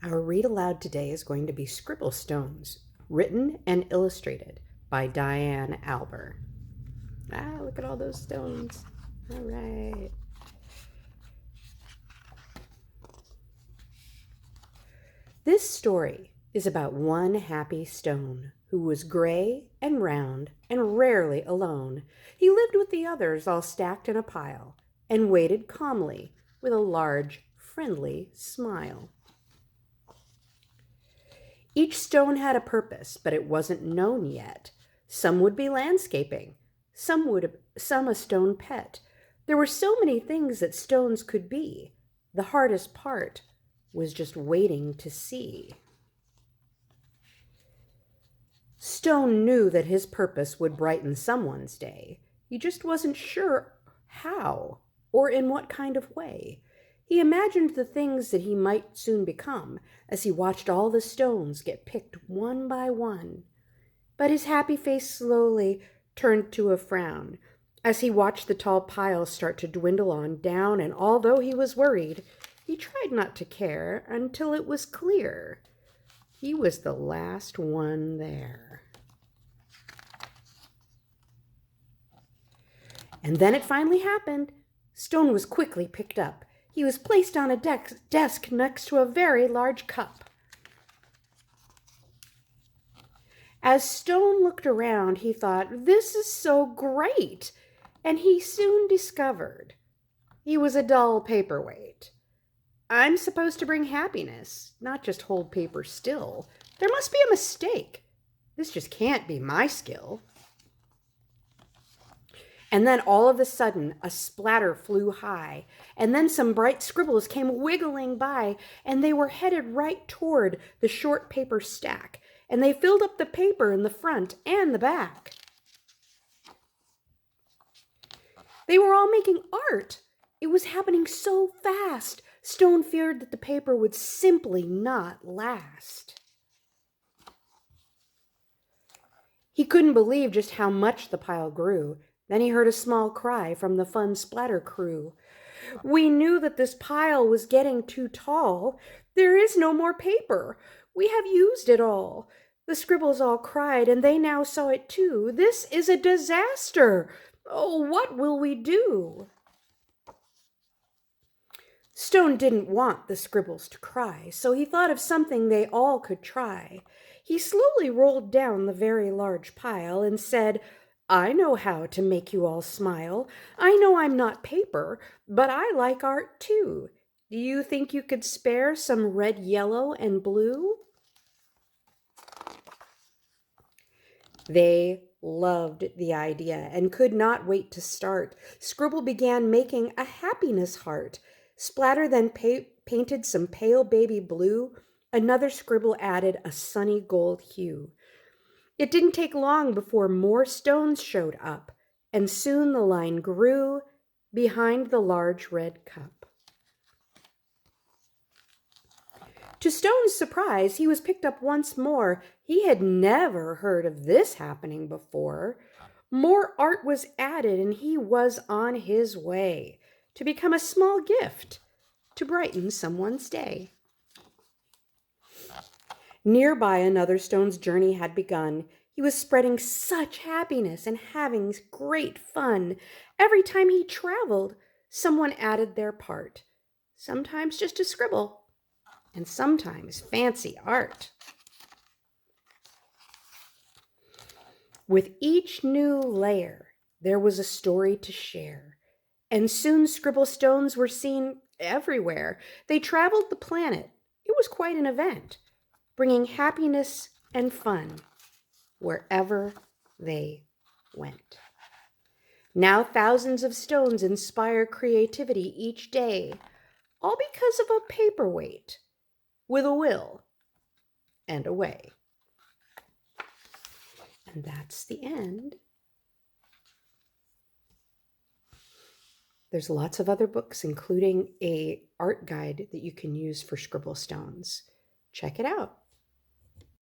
Our read aloud today is going to be Scribble Stones, written and illustrated by Diane Alber. Look at all those stones. All right. This story is about one happy stone who was gray and round and rarely alone. He lived with the others all stacked in a pile and waited calmly with a large, friendly smile. Each stone had a purpose, but it wasn't known yet. Some would be landscaping, some a stone pet. There were so many things that stones could be. The hardest part was just waiting to see. Stone knew that his purpose would brighten someone's day. He just wasn't sure how or in what kind of way. He imagined the things that he might soon become as he watched all the stones get picked one by one. But his happy face slowly turned to a frown as he watched the tall piles start to dwindle on down, and although he was worried, he tried not to care until it was clear he was the last one there. And then it finally happened. Stone was quickly picked up. He was placed on a desk next to a very large cup. As Stone looked around, he thought, "This is so great!" And he soon discovered he was a dull paperweight. "I'm supposed to bring happiness, not just hold paper still. There must be a mistake. This just can't be my skill." And then all of a sudden, a splatter flew high, and then some bright scribbles came wiggling by, and they were headed right toward the short paper stack, and they filled up the paper in the front and the back. They were all making art. It was happening so fast, Stone feared that the paper would simply not last. He couldn't believe just how much the pile grew. Then he heard a small cry from the fun splatter crew. "We knew that this pile was getting too tall. There is no more paper. We have used it all." The scribbles all cried, and they now saw it too. "This is a disaster. Oh, what will we do?" Stone didn't want the scribbles to cry, so he thought of something they all could try. He slowly rolled down the very large pile and said, "I know how to make you all smile. I know I'm not paper, but I like art too. Do you think you could spare some red, yellow, and blue?" They loved the idea and could not wait to start. Scribble began making a happiness heart. Splatter then painted some pale baby blue. Another scribble added a sunny gold hue. It didn't take long before more stones showed up, and soon the line grew behind the large red cup. To Stone's surprise, he was picked up once more. He had never heard of this happening before. More art was added, and he was on his way to become a small gift to brighten someone's day. Nearby, another stone's journey had begun. He was spreading such happiness and having great fun. Every time he traveled, someone added their part. Sometimes just a scribble, and sometimes fancy art. With each new layer, there was a story to share, and soon scribble stones were seen everywhere. They traveled the planet. It was quite an event, bringing happiness and fun wherever they went. Now thousands of stones inspire creativity each day, all because of a paperweight with a will and a way. And that's the end. There's lots of other books, including an art guide that you can use for ScribbleStones. Check it out.